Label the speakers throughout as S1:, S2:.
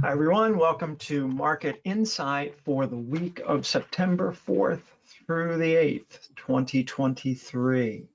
S1: Hi, everyone. Welcome to Market Insight for the week of September 4th through the 8th, 2023.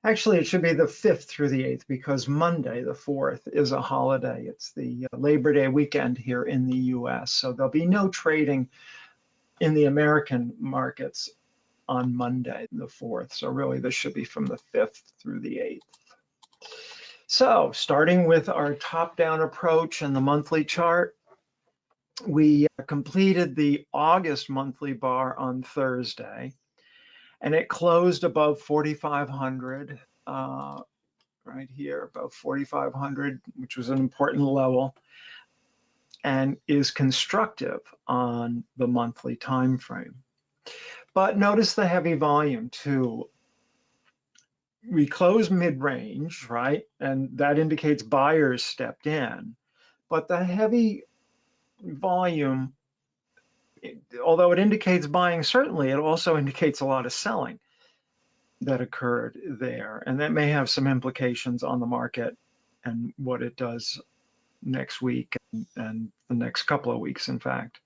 S1: Actually, it should be the 5th through the 8th because Monday, the 4th, is a holiday. It's the Labor Day weekend here in the US. So there'll be no trading in the American markets on Monday, the 4th. So really, this should be from the 5th through the 8th. So starting with our top-down approach and the monthly chart, we completed the August monthly bar on Thursday, and it closed above 4,500, right here, above 4,500, which was an important level, and is constructive on the monthly time frame. But notice the heavy volume too. We closed mid-range, right? And that indicates buyers stepped in, but the heavy volume, although it indicates buying, certainly it also indicates a lot of selling that occurred there. And that may have some implications on the market and what it does next week and the next couple of weeks, in fact.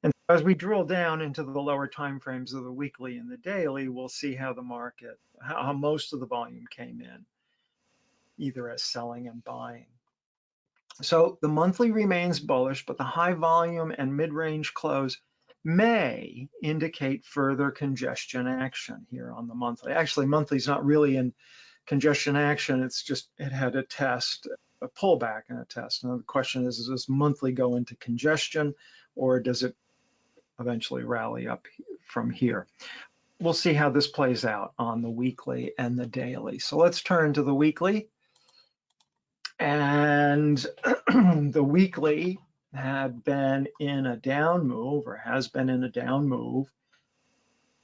S1: And as we drill down into the lower time frames of the weekly and the daily, we'll see how the market, how most of the volume came in, either as selling and buying. So the monthly remains bullish, but the high volume and mid-range close may indicate further congestion action here on the monthly. Actually, monthly is not really in congestion action. It's just it had a test, a pullback and a test. Now the question is, does this monthly go into congestion or does it eventually rally up from here? We'll see how this plays out on the weekly and the daily. So let's turn to the weekly. And the weekly had been in a down move, or has been in a down move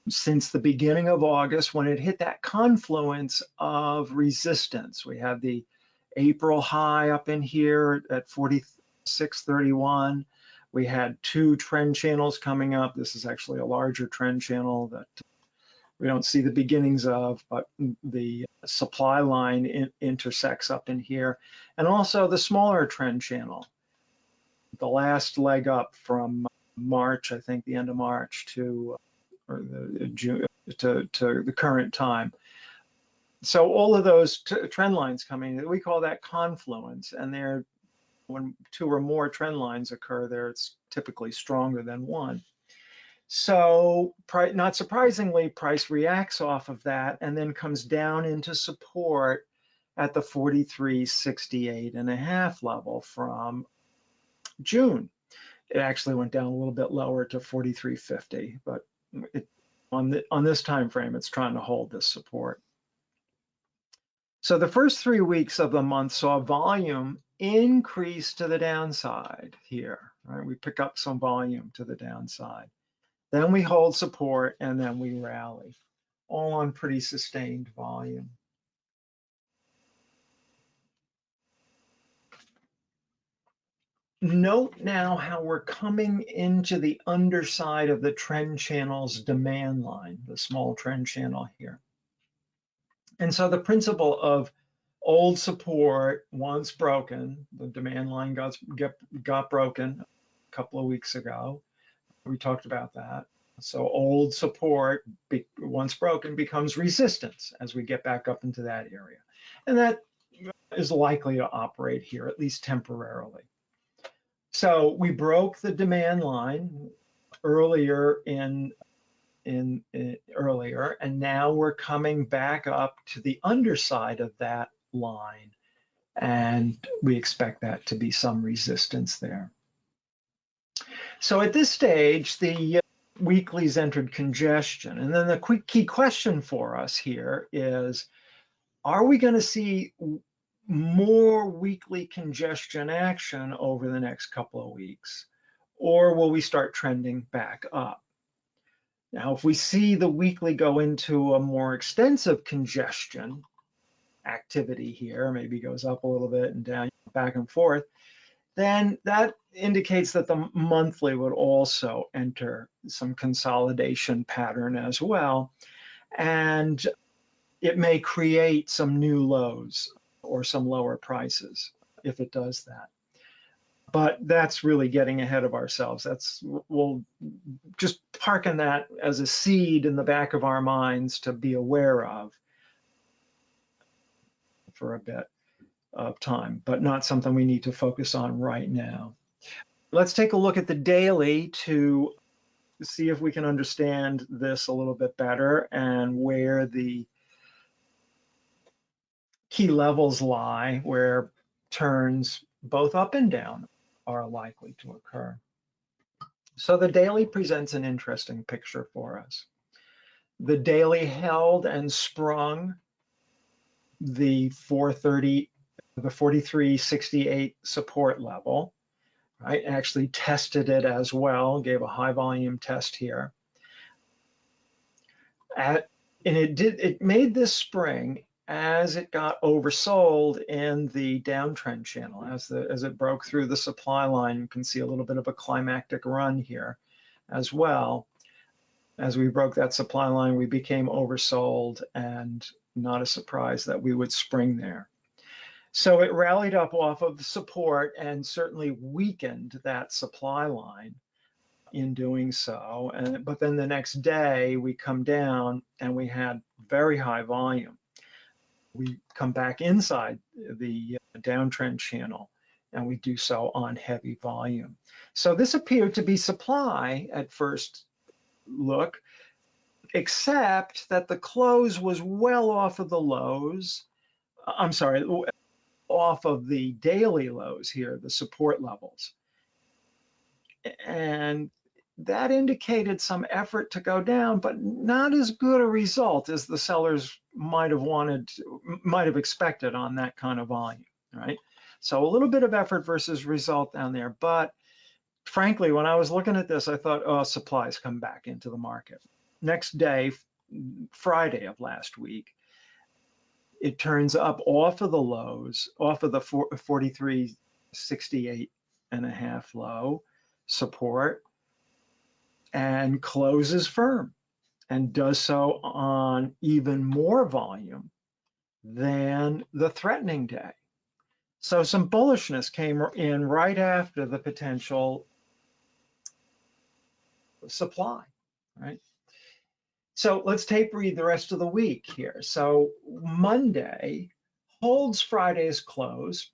S1: since the beginning of August, when it hit that confluence of resistance. We had the April high up in here at 46.31. We had two trend channels coming up. This is actually a larger trend channel that we don't see the beginnings of, but the supply line intersects up in here. And also the smaller trend channel, the last leg up from March, I think the end of March to June, to the current time. So all of those trend lines coming, we call that confluence. And they're, when two or more trend lines occur there, it's typically stronger than one. So not surprisingly, price reacts off of that and then comes down into support at the 43.68.5 level from June. It actually went down a little bit lower to 43.50, but on this time frame, it's trying to hold this support. So the first 3 weeks of the month saw volume increase to the downside here, right? We pick up some volume to the downside. Then we hold support and then we rally, all on pretty sustained volume. Note now how we're coming into the underside of the trend channel's demand line, the small trend channel here. And so the principle of old support, once broken, the demand line got broken a couple of weeks ago. We talked about that. So old support, once broken, becomes resistance as we get back up into that area. And that is likely to operate here, at least temporarily. So we broke the demand line earlier earlier, and now we're coming back up to the underside of that line. And we expect that to be some resistance there. So at this stage, the weeklies entered congestion. And then the key question for us here is, are we going to see more weekly congestion action over the next couple of weeks? Or will we start trending back up? Now, if we see the weekly go into a more extensive congestion activity here, maybe goes up a little bit and down, back and forth, then that indicates that the monthly would also enter some consolidation pattern as well. And it may create some new lows or some lower prices if it does that. But that's really getting ahead of ourselves. We'll just parking that as a seed in the back of our minds to be aware of for a bit of time, but not something we need to focus on right now. Let's take a look at the daily to see if we can understand this a little bit better and where the key levels lie, where turns both up and down are likely to occur. So the daily presents an interesting picture for us. The daily held and sprung the 430, the 43.68 support level, right? Actually tested it as well, gave a high volume test here. And it made this spring as it got oversold in the downtrend channel. As it broke through the supply line, you can see a little bit of a climactic run here as well. As we broke that supply line, we became oversold, and not a surprise that we would spring there. So it rallied up off of the support and certainly weakened that supply line in doing so. But then the next day we come down and we had very high volume. We come back inside the downtrend channel, and we do so on heavy volume. So this appeared to be supply at first look, except that the close was well off of the lows. I'm sorry, off of the daily lows here, the support levels. And that indicated some effort to go down, but not as good a result as the sellers might have expected on that kind of volume, right? So a little bit of effort versus result down there. But frankly, when I was looking at this, I thought, oh, supply's come back into the market. Next day, Friday of last week, it turns up off of the lows, off of the 43.68.5 low support, and closes firm, and does so on even more volume than the threatening day. So some bullishness came in right after the potential supply, right? So let's tape read the rest of the week here. So Monday holds Friday's close,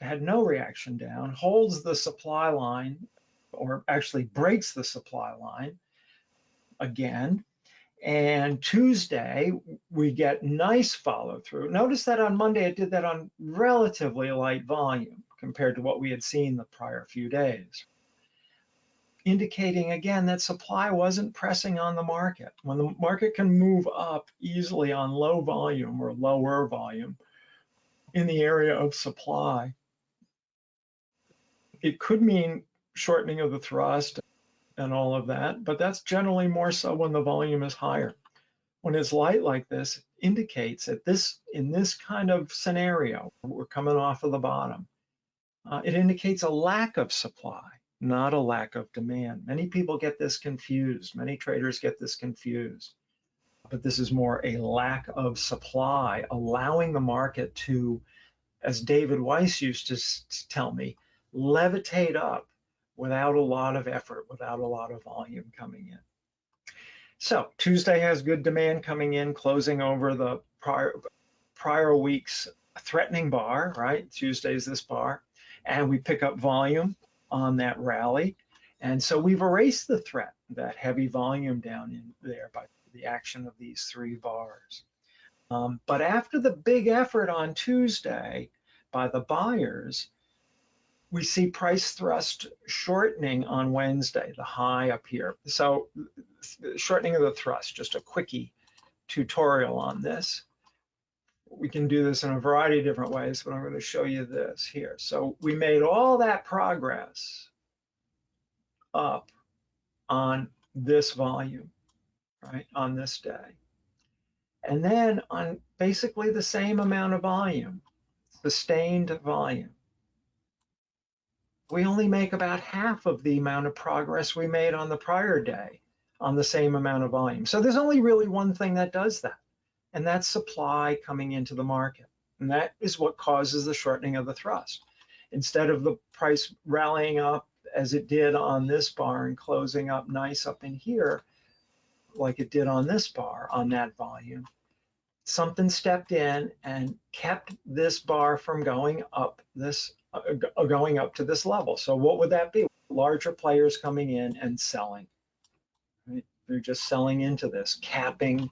S1: had no reaction down, holds the supply line, or actually breaks the supply line again. And Tuesday, we get nice follow through. Notice that on Monday, it did that on relatively light volume compared to what we had seen the prior few days, indicating again that supply wasn't pressing on the market. When the market can move up easily on low volume or lower volume in the area of supply, it could mean shortening of the thrust and all of that, but that's generally more so when the volume is higher. When it's light like this, indicates that in this kind of scenario, we're coming off of the bottom, it indicates a lack of supply, not a lack of demand. Many people get this confused. Many traders get this confused. But this is more a lack of supply, allowing the market to, as David Weiss used to tell me, levitate up without a lot of effort, without a lot of volume coming in. So Tuesday has good demand coming in, closing over the prior week's threatening bar, right? Tuesday's this bar, and we pick up volume on that rally. And so we've erased the threat, that heavy volume down in there by the action of these three bars. But after the big effort on Tuesday by the buyers, we see price thrust shortening on Wednesday, the high up here. So shortening of the thrust, just a quickie tutorial on this. We can do this in a variety of different ways, but I'm going to show you this here. So we made all that progress up on this volume, right, on this day. And then on basically the same amount of volume, sustained volume, we only make about half of the amount of progress we made on the prior day on the same amount of volume. So there's only really one thing that does that, and that's supply coming into the market. And that is what causes the shortening of the thrust. Instead of the price rallying up as it did on this bar and closing up nice up in here, like it did on this bar on that volume, something stepped in and kept this bar from going up to this level. So what would that be? Larger players coming in and selling. Right? They're just selling into this, capping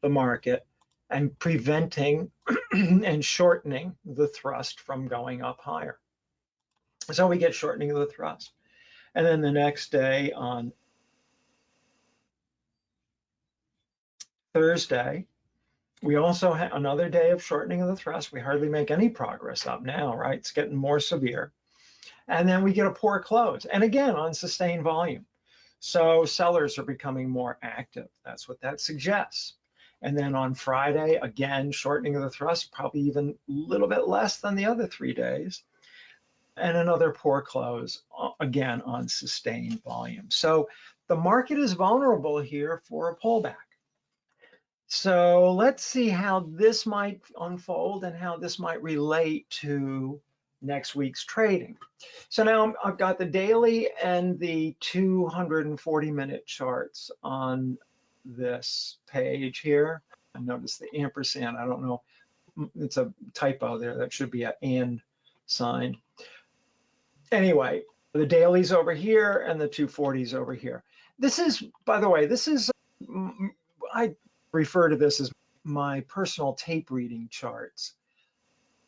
S1: the market and preventing and shortening the thrust from going up higher. So we get shortening of the thrust. And then the next day on Thursday, we also have another day of shortening of the thrust. We hardly make any progress up now, right? It's getting more severe. And then we get a poor close. And again, on sustained volume. So sellers are becoming more active. That's what that suggests. And then on Friday, again, shortening of the thrust, probably even a little bit less than the other 3 days. And another poor close, again, on sustained volume. So the market is vulnerable here for a pullback. So let's see how this might unfold and how this might relate to next week's trading. So now I've got the daily and the 240-minute charts on this page here. I noticed the ampersand. I don't know. It's a typo there. That should be an and sign. Anyway, the daily's over here and the 240's over here. This is, by the way, this is, I refer to this as my personal tape reading charts.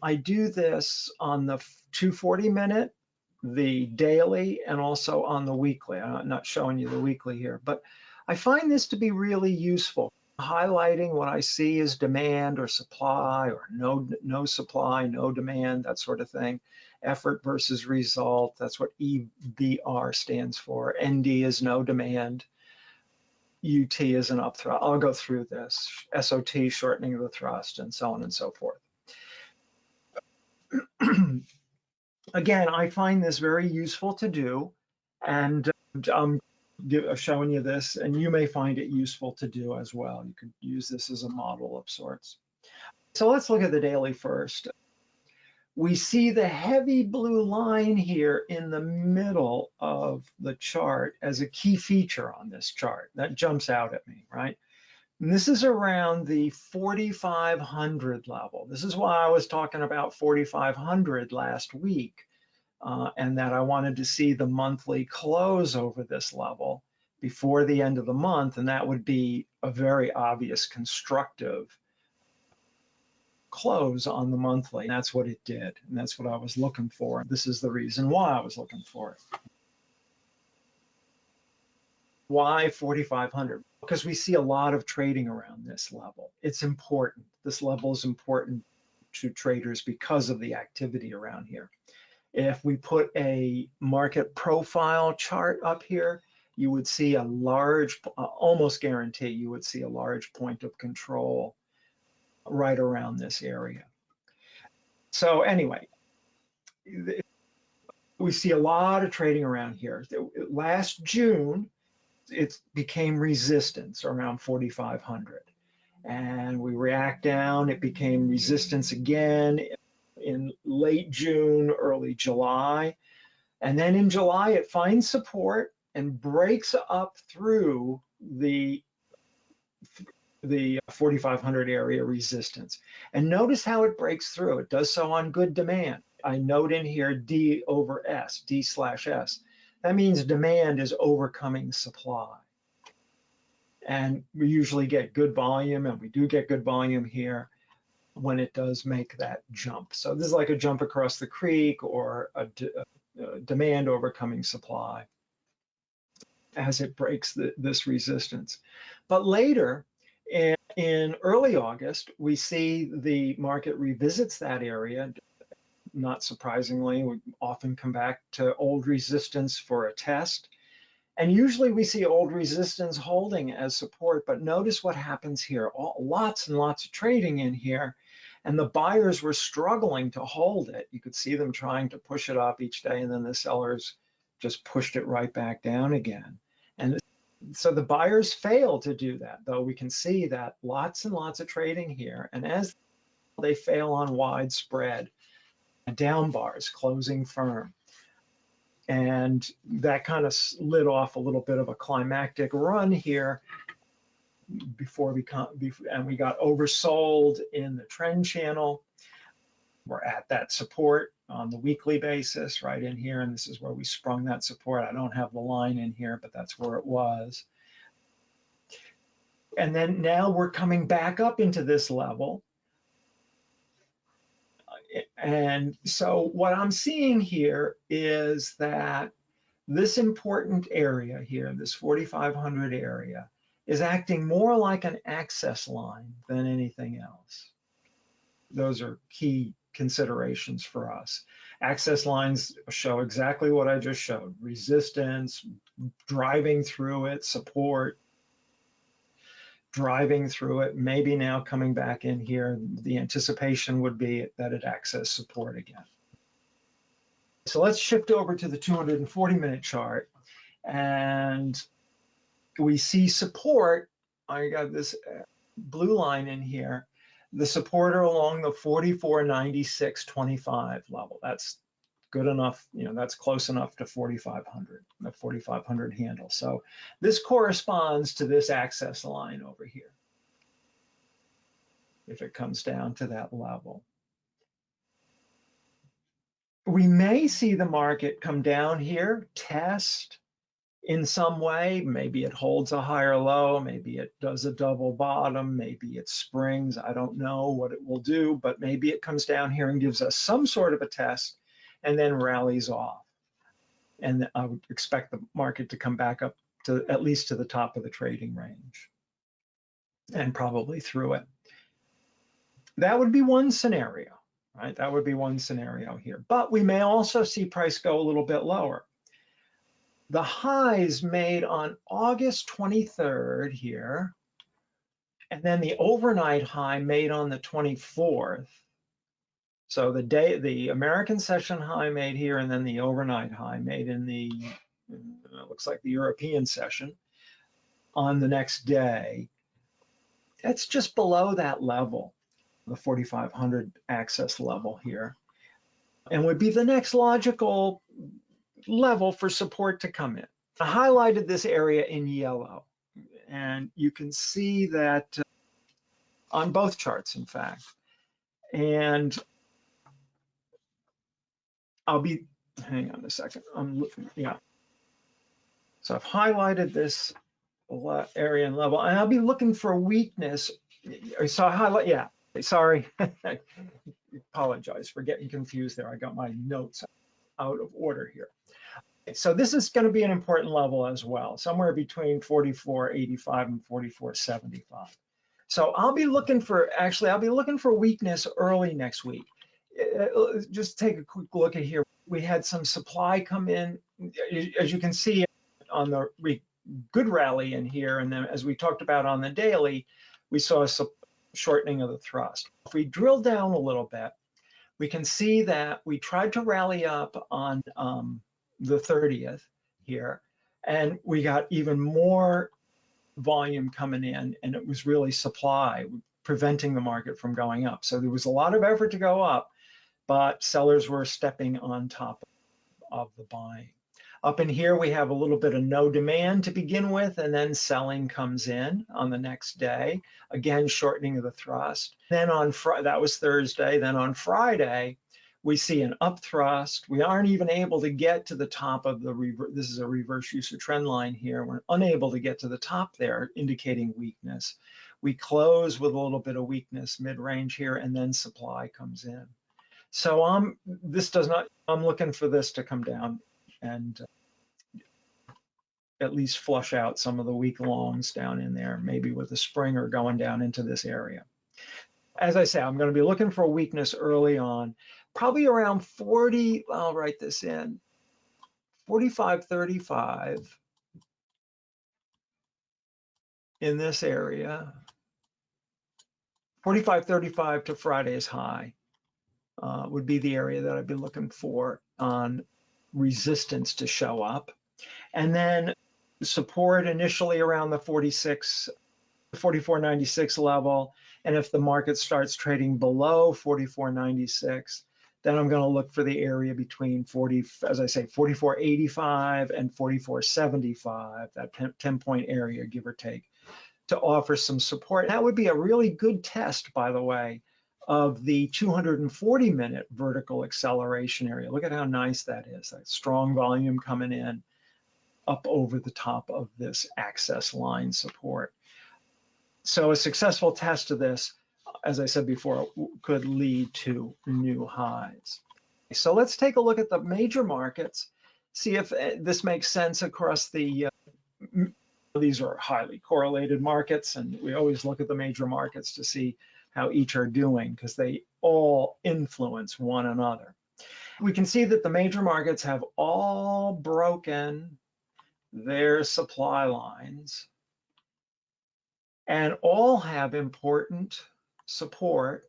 S1: I do this on the 240-minute, the daily, and also on the weekly. I'm not showing you the weekly here, but I find this to be really useful, highlighting what I see as demand or supply, or no supply, no demand, that sort of thing. Effort versus result, that's what EBR stands for. ND is no demand. UT is an up thrust. I'll go through this. SOT, shortening of the thrust, and so on and so forth. Again, I find this very useful to do, and I'm showing you this, and you may find it useful to do as well. You could use this as a model of sorts. So let's look at the daily first. We see the heavy blue line here in the middle of the chart as a key feature on this chart. That jumps out at me, right? And this is around the 4,500 level. This is why I was talking about 4,500 last week, and that I wanted to see the monthly close over this level before the end of the month, and that would be a very obvious constructive close on the monthly. And that's what it did, and that's what I was looking for. This is the reason why I was looking for it. Why 4,500? Because we see a lot of trading around this level. It's important. This level is important to traders because of the activity around here. If we put a market profile chart up here, you would see a large, almost guarantee you would see a large point of control right around this area. So anyway, we see a lot of trading around here. Last June, it became resistance around 4,500. And we react down, it became resistance again in late June, early July. And then in July, it finds support and breaks up through the 4,500 area resistance. And notice how it breaks through. It does so on good demand. I note in here D over S, D/S. That means demand is overcoming supply. And we usually get good volume, and we do get good volume here when it does make that jump. So this is like a jump across the creek, or a demand overcoming supply as it breaks this resistance. But later, in early August, we see the market revisits that area. Not surprisingly, we often come back to old resistance for a test. And usually we see old resistance holding as support, but notice what happens here. Lots and lots of trading in here, and the buyers were struggling to hold it. You could see them trying to push it up each day, and then the sellers just pushed it right back down again. And so the buyers failed to do that, though we can see that lots and lots of trading here. And as they fail on widespread, down bars closing firm. And that kind of lit off a little bit of a climactic run here before we got oversold in the trend channel. We're at that support on the weekly basis right in here, and this is where we sprung that support. I don't have the line in here, but that's where it was. And then now we're coming back up into this level. And so what I'm seeing here is that this important area here, this 4,500 area, is acting more like an access line than anything else. Those are key considerations for us. Access lines show exactly what I just showed: resistance, driving through it, support, driving through it, maybe now coming back in here. The anticipation would be that it access support again. So let's shift over to the 240-minute chart, and we see support. I got this blue line in here. The supporter along the 44.9625 level. That's good enough, that's close enough to 4,500, the 4,500 handle. So this corresponds to this access line over here, if it comes down to that level. We may see the market come down here, test in some way. Maybe it holds a higher low, maybe it does a double bottom, maybe it springs. I don't know what it will do, but maybe it comes down here and gives us some sort of a test and then rallies off. And I would expect the market to come back up to at least to the top of the trading range and probably through it. That would be one scenario, right? That would be one scenario here. But we may also see price go a little bit lower. The highs made on August 23rd here, and then the overnight high made on the 24th. So the American session high made here, and then the overnight high made in the, it looks like the European session on the next day. That's just below that level, the 4,500 access level here, and would be the next logical level for support to come in. I highlighted this area in yellow, and you can see that on both charts, in fact. And I'll be, hang on a second, I'm looking, yeah. So I've highlighted this area and level, and I'll be looking for weakness. So I highlight, yeah, sorry, I apologize for getting confused there. I got my notes out of order here. So this is going to be an important level as well, somewhere between 44.85 and 44.75. So I'll be looking for, actually, I'll be looking for weakness early next week. Just take a quick look at here. We had some supply come in, as you can see on the good rally in here. And then as we talked about on the daily, we saw a shortening of the thrust. If we drill down a little bit, we can see that we tried to rally up on the 30th here, and we got even more volume coming in, and it was really supply preventing the market from going up. So there was a lot of effort to go up, but sellers were stepping on top of the buying. Up in here, we have a little bit of no demand to begin with, and then selling comes in on the next day, again shortening of the thrust. Then on Friday, that was Thursday, then on Friday, we see an up thrust. We aren't even able to get to the top of the reverse. This is a reverse user trend line here. We're unable to get to the top there, indicating weakness. We close with a little bit of weakness mid-range here, and then supply comes in. So I'm looking for this to come down and at least flush out some of the weak longs down in there, maybe with a springer going down into this area. As I say, I'm going to be looking for weakness early on, probably around 40, I'll write this in, 45.35 in this area, 45.35 to Friday's high would be the area that I'd be looking for on resistance to show up. And then support initially around the 44.96 level. And if the market starts trading below 44.96, then I'm going to look for the area between 40, as I say, 44.85 and 44.75, that 10-point area, give or take, to offer some support. That would be a really good test, by the way, of the 240-minute vertical acceleration area. Look at how nice that is. That strong volume coming in up over the top of this access line support. So a successful test of this, as I said before, could lead to new highs. So let's take a look at the major markets, see if this makes sense across the, these are highly correlated markets, and we always look at the major markets to see how each are doing because they all influence one another. We can see that the major markets have all broken their supply lines and all have important support.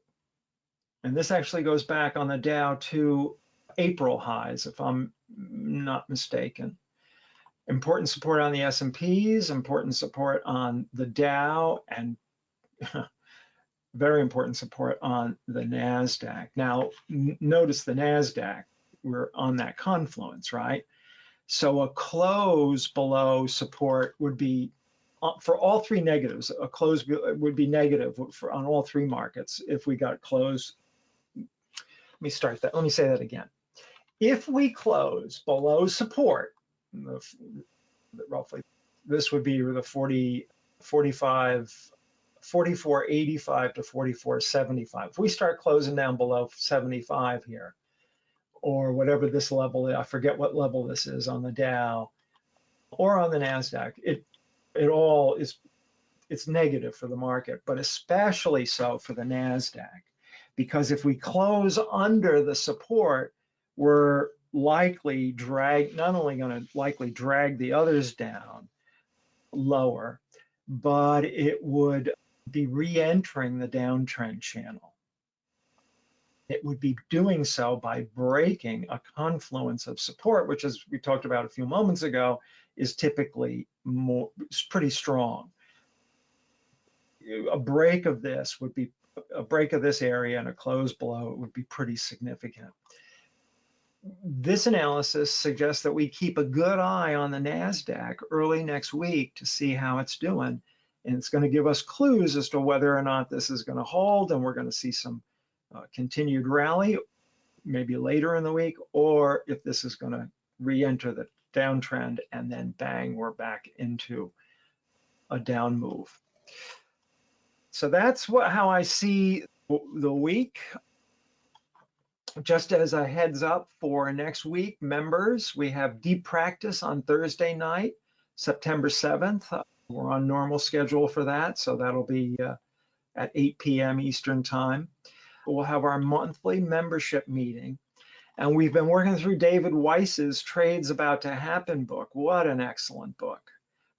S1: And this actually goes back on the Dow to April highs, if I'm not mistaken. Important support on the S&Ps, important support on the Dow, and very important support on the NASDAQ. Now, notice the NASDAQ, we're on that confluence, right? So a close below support would be, for all three negatives, a close would be negative on all three markets if we got closed. Let me start that. Let me say that again. If we close below support, roughly, this would be the 44.85 to 44.75. If we start closing down below 75 here, or whatever this level is, I forget what level this is on the Dow or on the NASDAQ, it all is, it's negative for the market, but especially so for the NASDAQ. Because if we close under the support, we're likely not only going to likely drag the others down lower, but it would be re-entering the downtrend channel. It would be doing so by breaking a confluence of support, which, as we talked about a few moments ago, is typically pretty strong. A break of this would be a break of this area, and a close below it would be pretty significant. This analysis suggests that we keep a good eye on the NASDAQ early next week to see how it's doing. And it's going to give us clues as to whether or not this is going to hold, and we're going to see some continued rally, maybe later in the week, or if this is going to re-enter the downtrend and then bang, we're back into a down move. So that's how I see the week. Just as a heads up for next week, members, we have deep practice on Thursday night, September 7th. We're on normal schedule for that, so that'll be at 8 p.m. Eastern time. We'll have our monthly membership meeting, and we've been working through David Weiss's Trades About to Happen book. What an excellent book.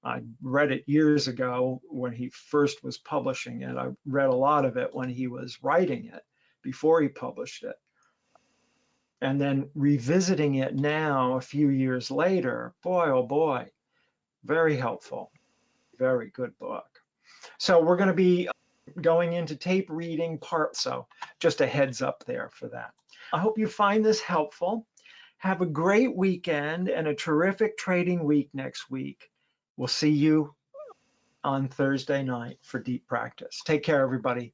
S1: I read it years ago when he first was publishing it. I read a lot of it when he was writing it, before he published it. And then revisiting it now, a few years later, boy, oh boy, very helpful, very good book. So we're going to be going into tape reading part, so just a heads up there for that. I hope you find this helpful. Have a great weekend and a terrific trading week next week. We'll see you on Thursday night for deep practice. Take care, everybody.